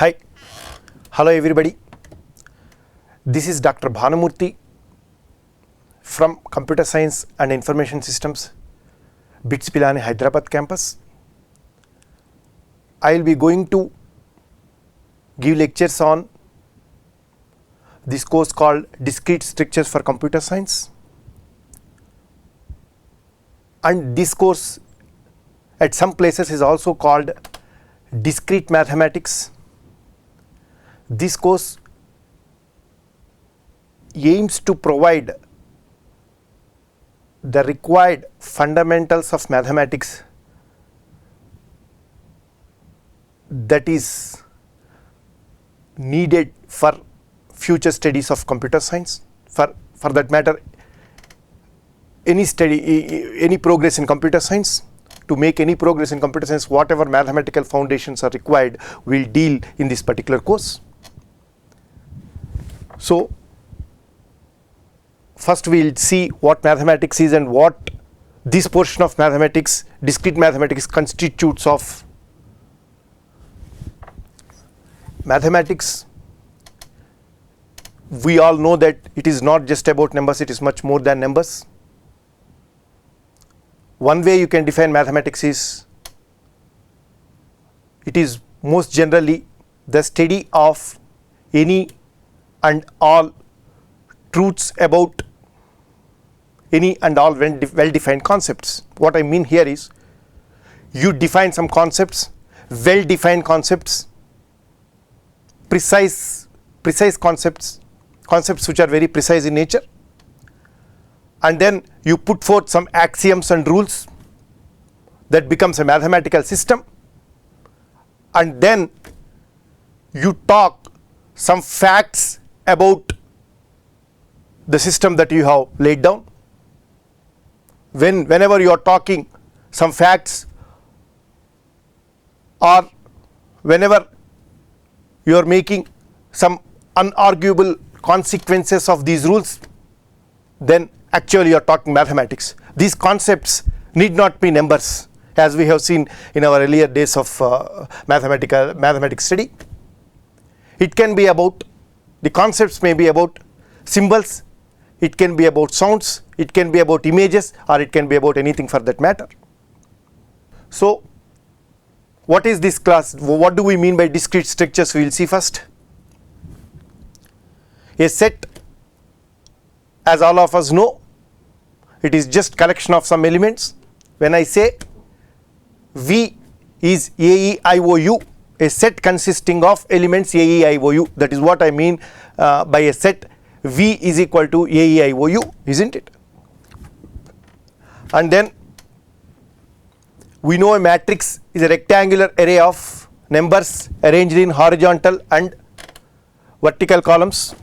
Hi, hello everybody. This is Dr. Bhanamurthy from Computer Science and Information Systems, BITS Pilani, Hyderabad campus. I will be going to give lectures on this course called Discrete Structures for Computer Science. And this course at some places is also called Discrete Mathematics. This course aims to provide the required fundamentals of mathematics that is needed for future studies of computer science. For that matter, any study, any progress in computer science. To make any progress in computer science, whatever mathematical foundations are required, we'll deal in this particular course. So, first we'll see what mathematics is and what this portion of mathematics, discrete mathematics, constitutes of. Mathematics, we all know that it is not just about numbers, it is much more than numbers. One way you can define mathematics is, it is most generally the study of any and all truths about any and all well-defined concepts. What I mean here is, you define some concepts, well-defined concepts, precise concepts which are very precise in nature, and then you put forth some axioms and rules that becomes a mathematical system, and then you talk some facts about the system that you have laid down. Whenever you are talking some facts, or whenever you are making some unarguable consequences of these rules, then actually you are talking mathematics. These concepts need not be numbers, as we have seen in our earlier days of mathematics study. It can be about, the concepts may be about symbols, it can be about sounds, it can be about images, or it can be about anything for that matter. So, what is this class? What do we mean by discrete structures? We will see first. A set, as all of us know, it is just collection of some elements. When I say V is AEIOU, a set consisting of elements AEIOU, that is what I mean by a set. V is equal to AEIOU, isn't it? And then we know a matrix is a rectangular array of numbers arranged in horizontal and vertical columns,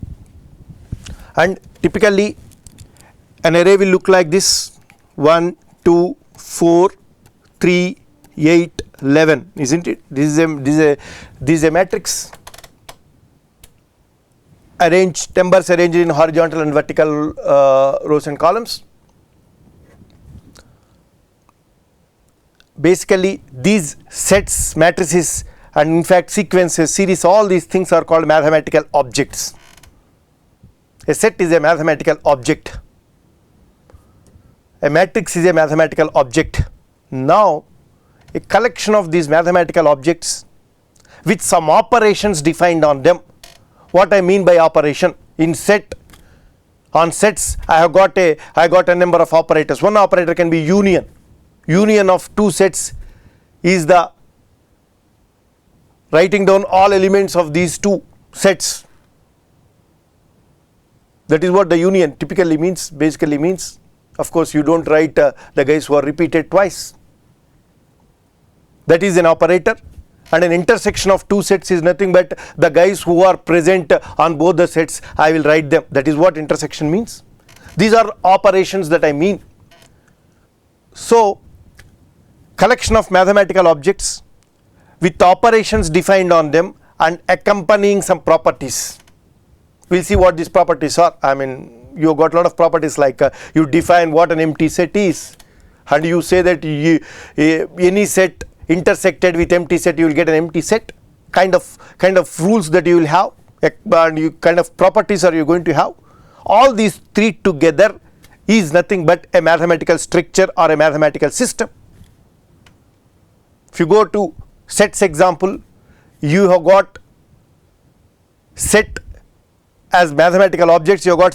and typically an array will look like this: 1, 2, 4, 3, 8, 11, isn't it? This is a matrix. Numbers arranged in horizontal and vertical rows and columns. Basically, these sets, matrices, and in fact sequences, series, all these things are called mathematical objects. A set is a mathematical object. A matrix is a mathematical object. Now, a collection of these mathematical objects with some operations defined on them. What I mean by operation, in set, on sets I got a number of operators. One operator can be union. Union of two sets is the writing down all elements of these two sets. That is what the union typically means, basically means. Of course, you don't write the guys who are repeated twice. That is an operator. And an intersection of two sets is nothing but the guys who are present on both the sets, I will write them. That is what intersection means. These are operations that I mean. So, collection of mathematical objects with operations defined on them and accompanying some properties. We'll see what these properties are. I mean, you got a lot of properties like you define what an empty set is, and you say that any set intersected with empty set, you will get an empty set. kind of rules that you will have, and you kind of properties are you going to have. All these three together is nothing but a mathematical structure or a mathematical system. If you go to sets example, you have got set as mathematical objects, you have got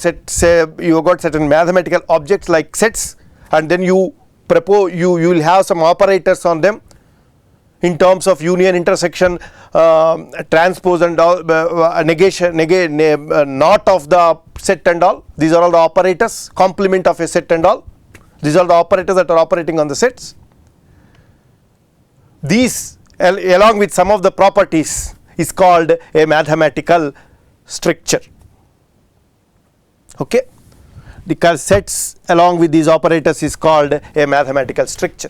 certain mathematical objects like sets, and then you will have some operators on them in terms of union, intersection, transpose and all, negation, not of the set and all. These are all the operators, complement of a set and all. These are the operators that are operating on the sets. These, along with some of the properties, is called a mathematical structure. Okay, because sets along with these operators is called a mathematical structure.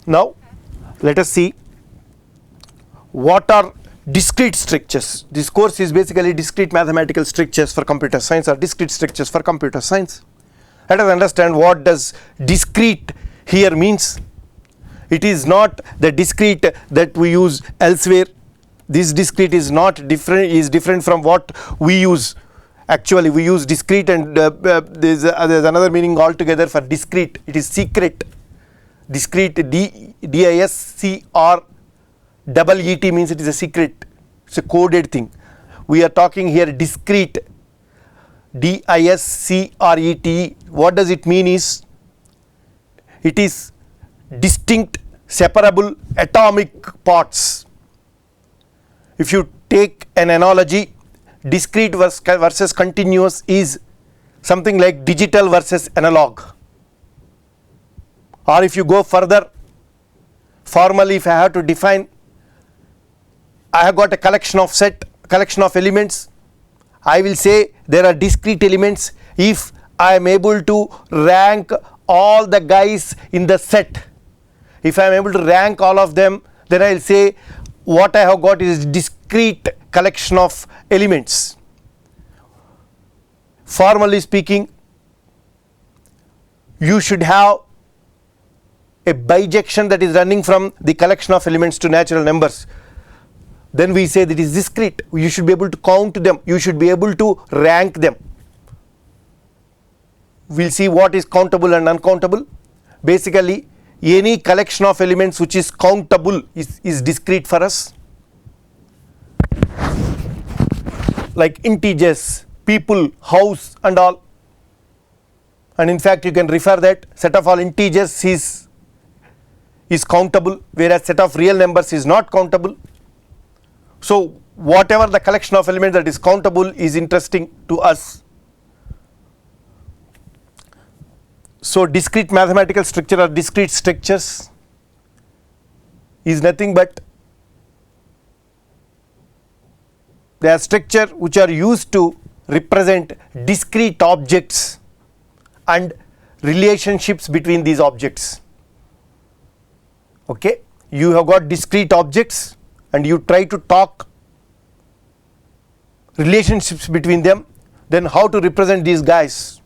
Now let us see what are discrete structures. This course is basically discrete mathematical structures for computer science, or discrete structures for computer science. Let us understand what does discrete here means. It is not the discrete that we use elsewhere. This discrete is different from what we use. Actually, we use discrete, and there's another meaning altogether for discrete. It is secret. Discrete, D-I-S-C-R-E-E-T means it is a secret. It's a coded thing. We are talking here discrete, D-I-S-C-R-E-T. What does it mean is, it is distinct, separable atomic parts. If you take an analogy, discrete versus continuous is something like digital versus analog. Or if you go further, formally if I have to define, I have got a collection of elements. I will say there are discrete elements if I am able to rank all the guys in the set. If I am able to rank all of them, then I will say what I have got is discrete collection of elements. Formally speaking, you should have a bijection that is running from the collection of elements to natural numbers. Then we say that it is discrete. You should be able to count them. You should be able to rank them. We'll see what is countable and uncountable. Basically, any collection of elements which is countable is discrete for us. Like integers, people, house and all. And in fact, you can refer that set of all integers is countable, whereas set of real numbers is not countable. So whatever the collection of elements that is countable is interesting to us. So discrete mathematical structure or discrete structures is nothing but they are structure which are used to represent discrete objects and relationships between these objects. Okay, you have got discrete objects and you try to talk relationships between them, then how to represent these guys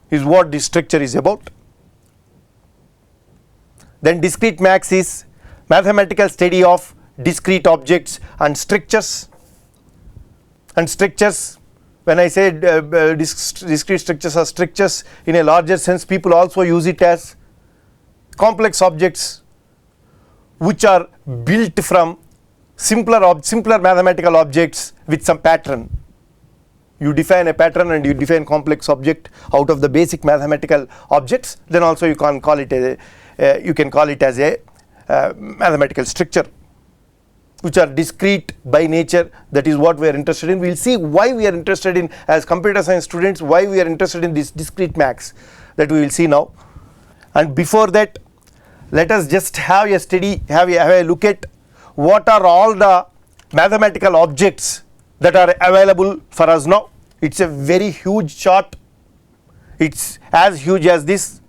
is what this structure is about. Then discrete maths is mathematical study of discrete objects and structures. And structures, when I say discrete structures are structures in a larger sense, people also use it as complex objects which are built from simpler mathematical objects with some pattern. You define a pattern and you define complex object out of the basic mathematical objects, then also you can call it as a mathematical structure, which are discrete by nature. That is what we are interested in. We will see why we are interested in, as computer science students, why we are interested in this discrete maths, that we will see now. And before that, let us just have a look at what are all the mathematical objects that are available for us now. It's a very huge chart. It's as huge as this,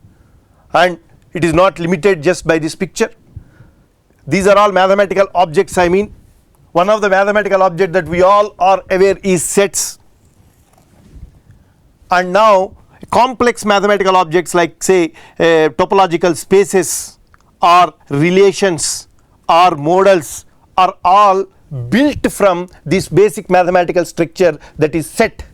and it is not limited just by this picture. These are all mathematical objects. I mean, one of the mathematical objects that we all are aware is sets. And now complex mathematical objects like say topological spaces or relations or models are all built from this basic mathematical structure that is set.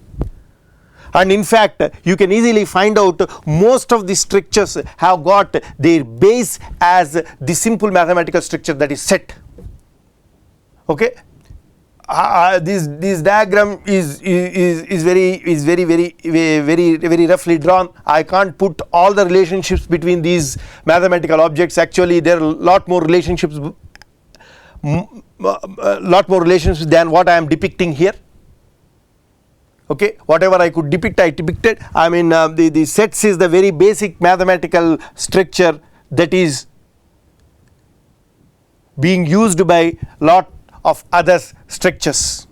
And in fact, you can easily find out most of the structures have got their base as the simple mathematical structure that is set. Okay, this diagram is very roughly drawn. I can't put all the relationships between these mathematical objects. Actually, there are a lot more relationships than what I am depicting here. Okay, whatever I could depict, I depicted. I mean, the sets is the very basic mathematical structure that is being used by lot of other structures.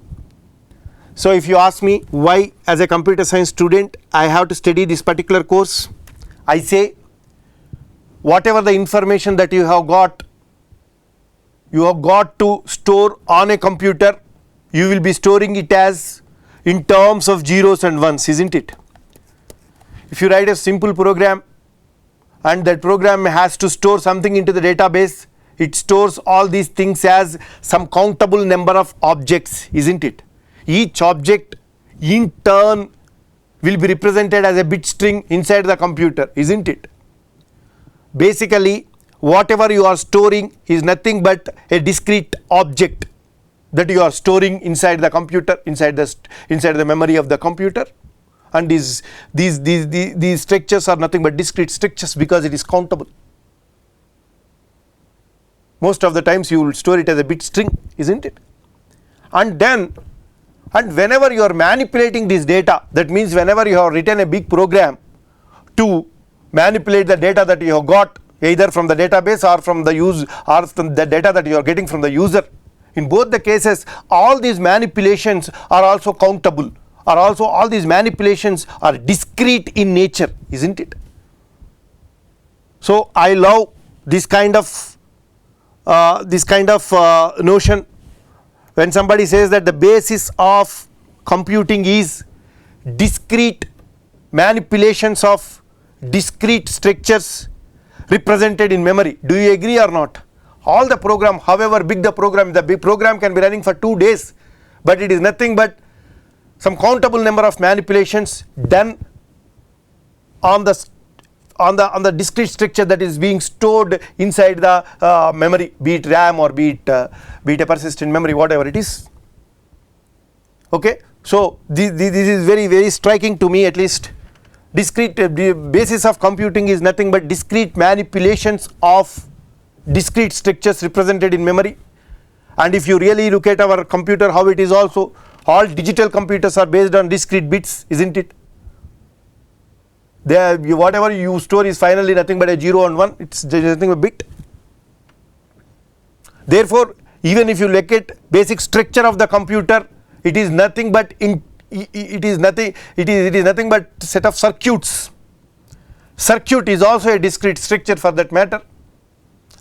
So if you ask me why as a computer science student I have to study this particular course, I say whatever the information that you have got to store on a computer, you will be storing it as in terms of zeros and ones, isn't it? If you write a simple program and that program has to store something into the database, it stores all these things as some countable number of objects, isn't it? Each object in turn will be represented as a bit string inside the computer, isn't it? Basically, whatever you are storing is nothing but a discrete object that you are storing inside the computer, inside the memory of the computer. And these structures are nothing but discrete structures because it is countable. Most of the times you will store it as a bit string, isn't it? And whenever you are manipulating this data, that means whenever you have written a big program to manipulate the data that you have got either from the database or from the data that you are getting from the user, in both the cases all these manipulations are also countable, or also all these manipulations are discrete in nature, isn't it? So I love this kind of notion when somebody says that the basis of computing is discrete manipulations of discrete structures represented in memory. Do you agree or not? All the program, however big the big program can be running for 2 days, but it is nothing but some countable number of manipulations done on the discrete structure that is being stored inside the memory, be it RAM or be it a persistent memory, whatever it is. Okay, so this is very, very striking to me, at least. Discrete the basis of computing is nothing but discrete manipulations of discrete structures represented in memory. And if you really look at our computer, how it is also, all digital computers are based on discrete bits, isn't it? Whatever you store is finally nothing but a 0 and 1, it's nothing but a bit. Therefore, even if you look at basic structure of the computer, it is nothing but nothing but set of circuits. Circuit is also a discrete structure for that matter.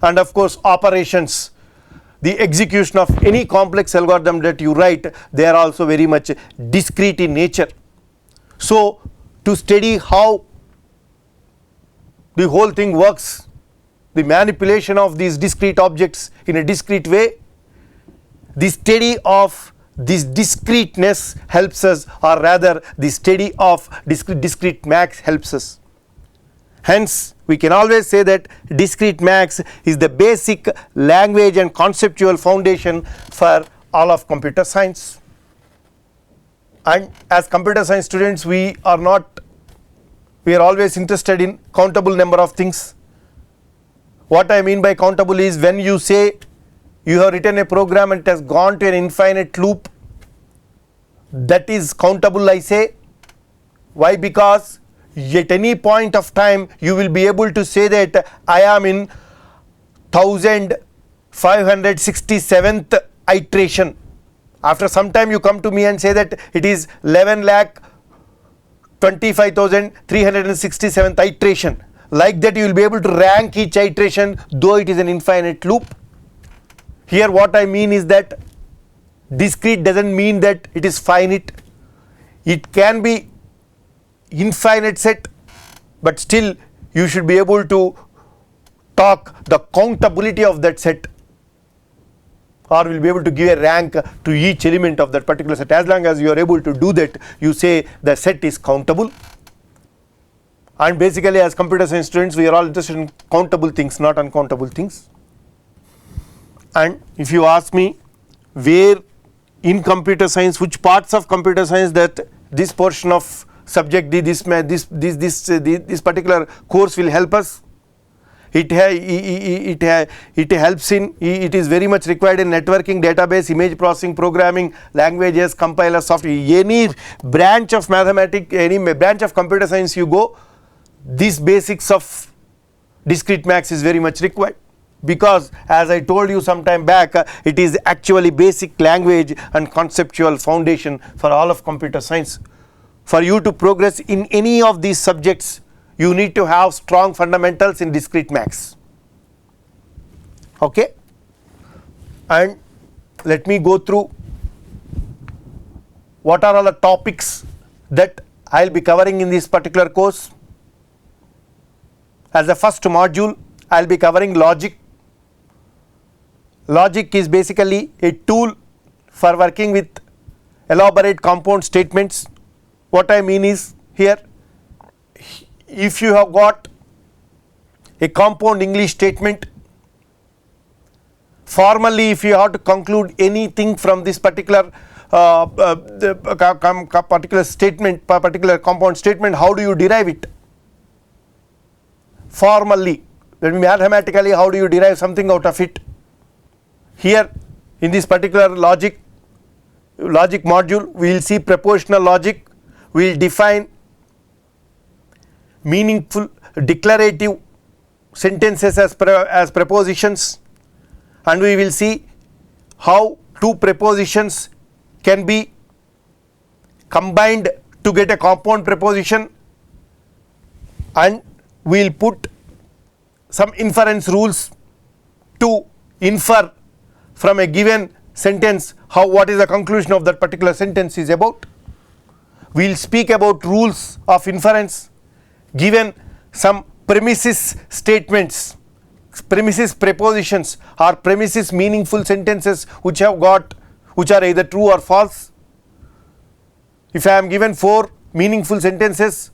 And of course operations, the execution of any complex algorithm that you write, they are also very much discrete in nature. So to study how the whole thing works, the manipulation of these discrete objects in a discrete way, the study of this discreteness helps us, or rather the study of discrete max helps us. Hence we can always say that discrete max is the basic language and conceptual foundation for all of computer science. And as computer science students, we are always interested in countable number of things. What I mean by countable is when you say you have written a program and it has gone to an infinite loop, that is countable, I say. Why? Because at any point of time you will be able to say that I am in 1567th iteration. After some time you come to me and say that it is 11,25,367th iteration. Like that you will be able to rank each iteration, though it is an infinite loop. Here what I mean is that discrete doesn't mean that it is finite. It can be infinite set, but still you should be able to talk the countability of that set. or will be able to give a rank to each element of that particular set. As long as you are able to do that, you say the set is countable. And basically, as computer science students, we are all interested in countable things, not uncountable things. And if you ask me where in computer science, which parts of computer science that this portion of subject, this particular course will help us, it helps in, it is very much required in networking, database, image processing, programming, languages, compiler, software. Any branch of mathematics, any branch of computer science you go, these basics of discrete maths is very much required, because as I told you some time back, it is actually basic language and conceptual foundation for all of computer science. For you to progress in any of these subjects, you need to have strong fundamentals in discrete maths. Okay? And let me go through what are all the topics that I will be covering in this particular course. As the first module, I will be covering logic. Logic is basically a tool for working with elaborate compound statements. What I mean is, here, if you have got a compound English statement, formally if you have to conclude anything from this particular particular statement, particular compound statement, how do you derive it? Formally, mathematically, how do you derive something out of it? Here in this particular logic module, we will see propositional logic. We will define meaningful declarative sentences as prepositions, and we will see how two prepositions can be combined to get a compound preposition, and we will put some inference rules to infer from a given sentence what is the conclusion of that particular sentence is about. We will speak about rules of inference given some premises statements, premises prepositions or premises meaningful sentences which are either true or false. If I am given 4 meaningful sentences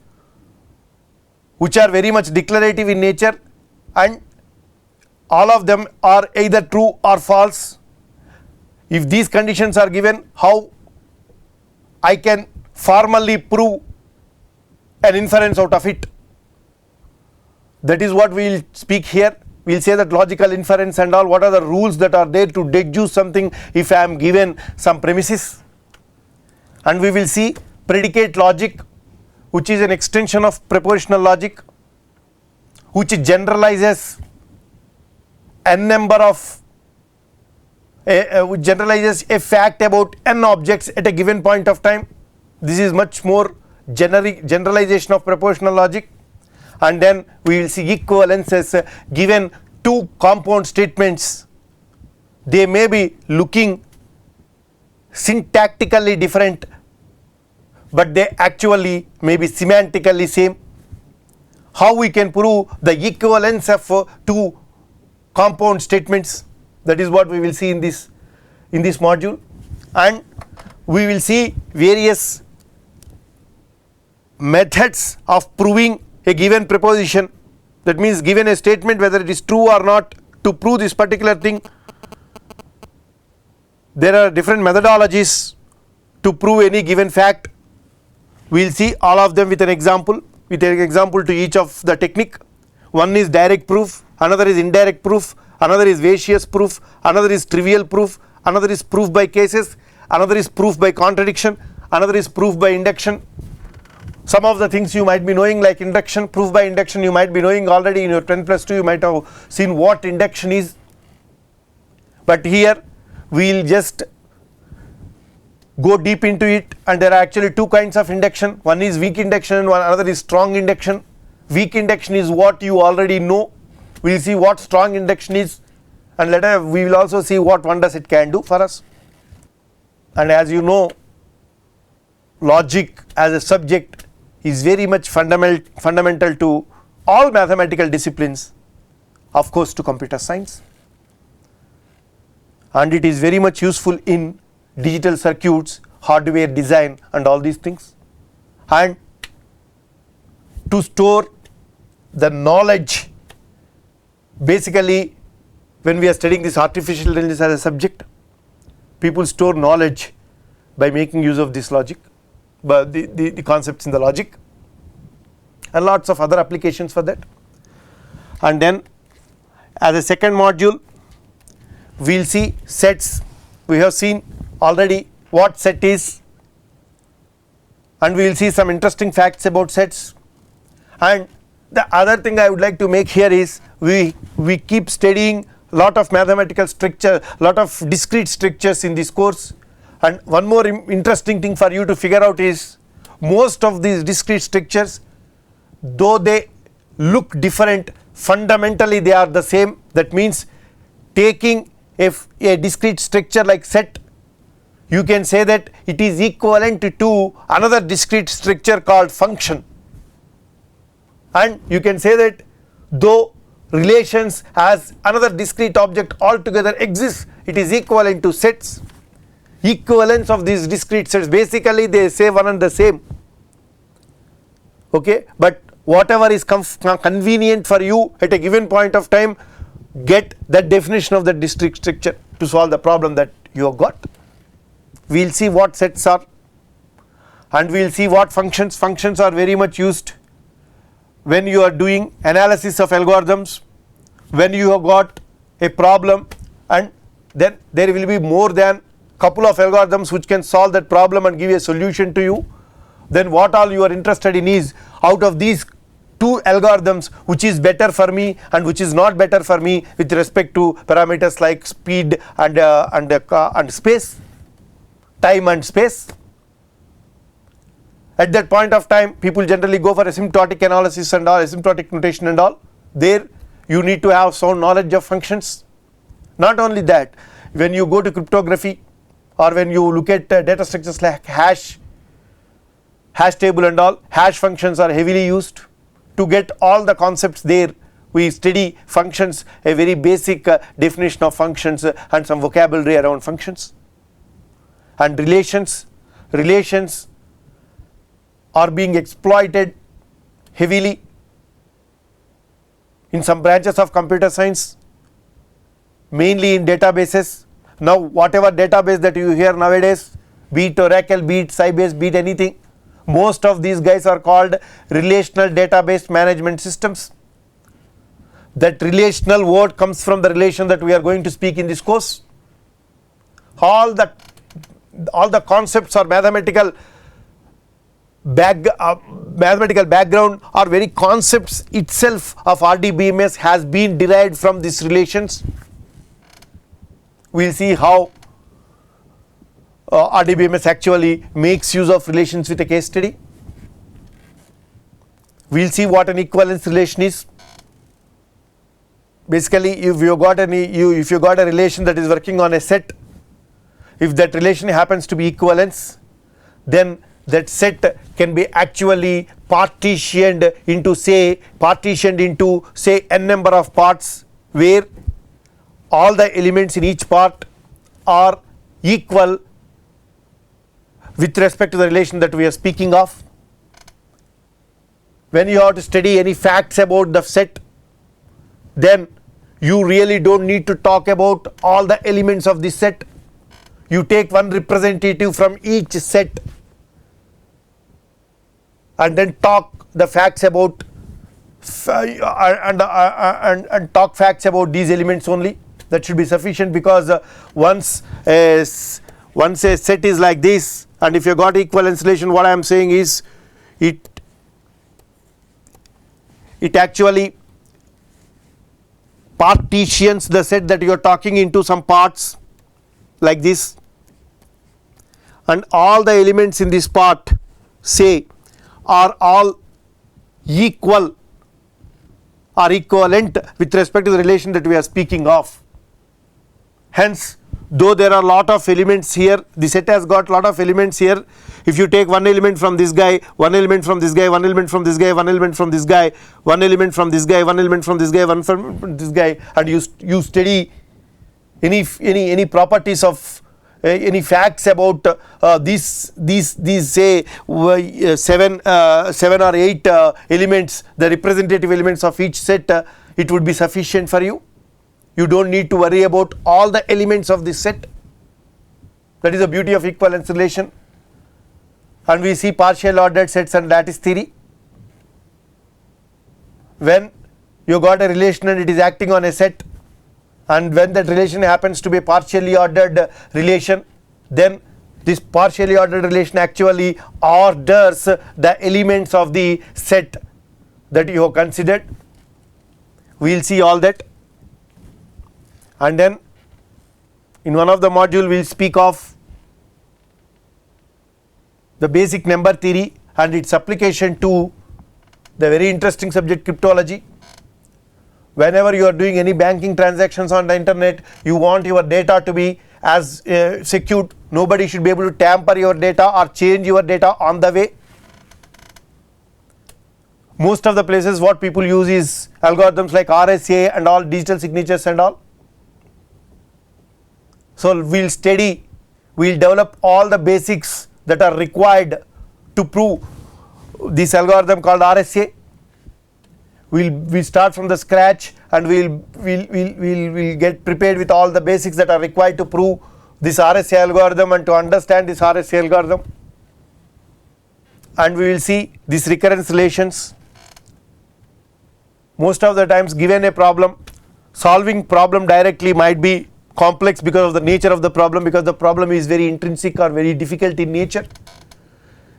which are very much declarative in nature and all of them are either true or false, if these conditions are given, how I can formally prove an inference out of it? That is what we will speak here. We will say that logical inference and all, what are the rules that are there to deduce something if I am given some premises. And we will see predicate logic, which is an extension of propositional logic, which generalizes n number of which generalizes a fact about n objects at a given point of time. This is much more generic generalization of propositional logic. And then we will see equivalences given two compound statements. They may be looking syntactically different, but they actually may be semantically same. How we can prove the equivalence of two compound statements, that is what we will see in this module. And we will see various methods of proving a given proposition. That means given a statement, whether it is true or not, to prove this particular thing, there are different methodologies to prove any given fact. We will see all of them with an example, to each of the technique. One is direct proof, another is indirect proof, another is vicious proof, another is trivial proof, another is proof by cases, another is proof by contradiction, another is proof by induction. Some of the things you might be knowing, like induction, proof by induction, you might be knowing already in your 10+2, you might have seen what induction is. But here we will just go deep into it, and there are actually two kinds of induction. One is weak induction and another is strong induction. Weak induction is what you already know. We will see what strong induction is, and later we will also see what wonders it can do for us. And as you know, logic as a subject is very much fundamental to all mathematical disciplines, of course to computer science. and it is very much useful in digital circuits, hardware design and all these things. And to store the knowledge, basically when we are studying this artificial intelligence as a subject, people store knowledge by making use of this logic, but the concepts in the logic, and lots of other applications for that. And then as a second module, we will see sets. We have seen already what set is, and we will see some interesting facts about sets. And the other thing I would like to make here is we keep studying lot of mathematical structure, lot of discrete structures in this course. And one more interesting thing for you to figure out is most of these discrete structures, though they look different, fundamentally they are the same. That means taking a discrete structure like set, you can say that it is equivalent to another discrete structure called function. And you can say that though relations as another discrete object altogether exists, it is equivalent to sets. Equivalence of these discrete sets, basically they say one and the same. Okay, but whatever is convenient for you at a given point of time, get that definition of the discrete structure to solve the problem that you have got. We will see what sets are, and we will see what functions. Functions are very much used when you are doing analysis of algorithms, when you have got a problem and then there will be more than couple of algorithms which can solve that problem and give a solution to you. Then what all you are interested in is, out of these two algorithms, which is better for me and which is not better for me with respect to parameters like speed and space, time and space. At that point of time, people generally go for asymptotic analysis and all, asymptotic notation and all. There you need to have sound knowledge of functions. Not only that, when you go to cryptography or when you look at data structures like hash table and all, hash functions are heavily used. To get all the concepts there, we study functions, a very basic definition of functions and some vocabulary around functions. And relations are being exploited heavily in some branches of computer science, mainly in databases. Now whatever database that you hear nowadays, be it Oracle, be it Sybase, be it anything, most of these guys are called relational database management systems. That relational word comes from the relation that we are going to speak in this course. All the concepts or mathematical background or very concepts itself of RDBMS has been derived from these relations. We will see how RDBMS actually makes use of relations with a case study. We will see what an equivalence relation is. Basically, if you got a relation that is working on a set, if that relation happens to be equivalence, then that set can be actually partitioned into say n number of parts, where all the elements in each part are equal with respect to the relation that we are speaking of. When you have to study any facts about the set, then you really don't need to talk about all the elements of the set. You take one representative from each set and then talk the facts about and talk facts about these elements only. That should be sufficient, because once a set is like this, and if you got equivalence relation, what I am saying is it actually partitions the set that you are talking into some parts like this, and all the elements in this part say are all equal or equivalent with respect to the relation that we are speaking of. Hence, though there are a lot of elements here, the set has got lot of elements here. If you take one element from this guy, one element from this guy, one element from this guy, one element from this guy, one element from this guy, one element from this guy, one from this guy, and you study any properties of any facts about these say 7 or 8 elements, the representative elements of each set, it would be sufficient for you. You don't need to worry about all the elements of this set. That is the beauty of equivalence relation. And we see partial ordered sets and lattice theory. When you got a relation and it is acting on a set, and when that relation happens to be a partially ordered relation, then this partially ordered relation actually orders the elements of the set that you have considered. We will see all that. And then in one of the module we will speak of the basic number theory and its application to the very interesting subject cryptology. Whenever you are doing any banking transactions on the internet, you want your data to be as secured. Nobody should be able to tamper your data or change your data on the way. Most of the places what people use is algorithms like RSA and all, digital signatures and all. So we'll develop all the basics that are required to prove this algorithm called RSA. We'll start from the scratch and we'll get prepared with all the basics that are required to prove this RSA algorithm and to understand this RSA algorithm. And we will see these recurrence relations. Most of the times, given a problem, solving problem directly might be complex because of the nature of the problem, because the problem is very intrinsic or very difficult in nature.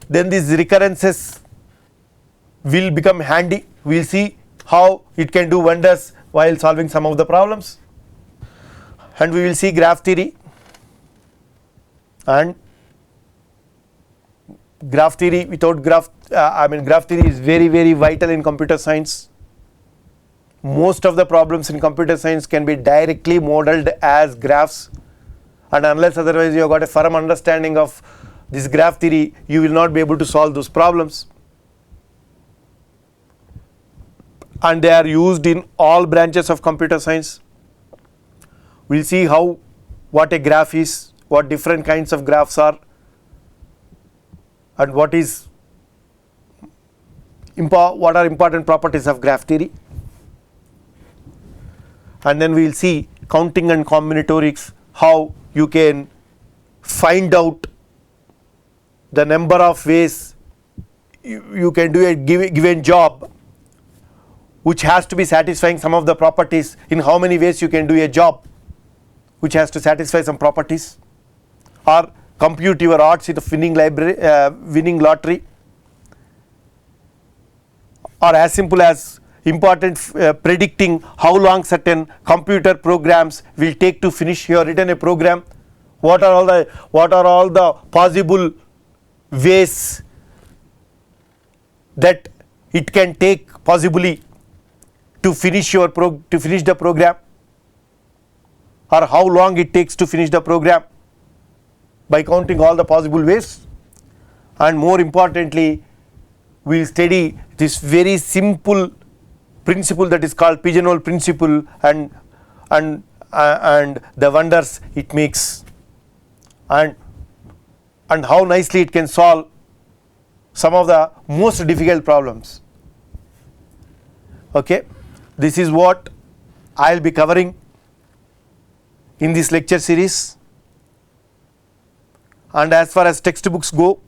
Then these recurrences will become handy. We will see how it can do wonders while solving some of the problems. And we will see graph theory. And graph theory, without graph theory is very, very vital in computer science. Most of the problems in computer science can be directly modeled as graphs, and unless otherwise you have got a firm understanding of this graph theory, you will not be able to solve those problems. And they are used in all branches of computer science. We will see what a graph is, what different kinds of graphs are, and what are important properties of graph theory. And then we will see counting and combinatorics, how you can find out the number of ways you can do a given job, which has to be satisfying some of the properties. In how many ways you can do a job which has to satisfy some properties, or compute your odds in a winning lottery, or as simple as predicting how long certain computer programs will take to finish. You have written a program, what are all the possible ways that it can take possibly to finish the program, or how long it takes to finish the program, by counting all the possible ways. And more importantly, we will study this very simple principle that is called pigeonhole principle, and the wonders it makes, and how nicely it can solve some of the most difficult problems. Okay, this is what I will be covering in this lecture series. And as far as textbooks go,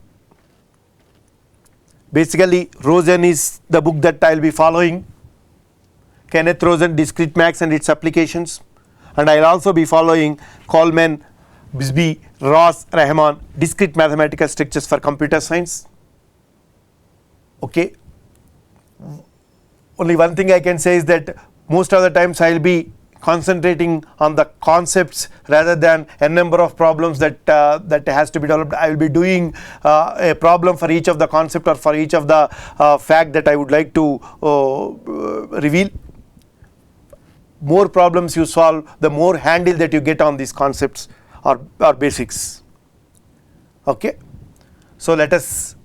basically Rosen is the book that I will be following. Kenneth Rosen, Discrete Maths and its Applications, and I will also be following Coleman, Bisbee, Ross, Rahman, Discrete Mathematical Structures for Computer Science. Okay. Only one thing I can say is that most of the times I will be concentrating on the concepts rather than a number of problems that has to be developed. I will be doing a problem for each of the concept or for each of the fact that I would like to reveal. More problems you solve, the more handle that you get on these concepts or basics. Okay, so let us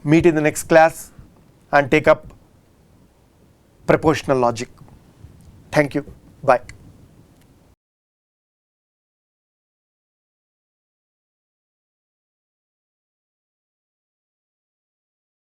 meet in the next class and take up propositional logic. Thank you. Bye.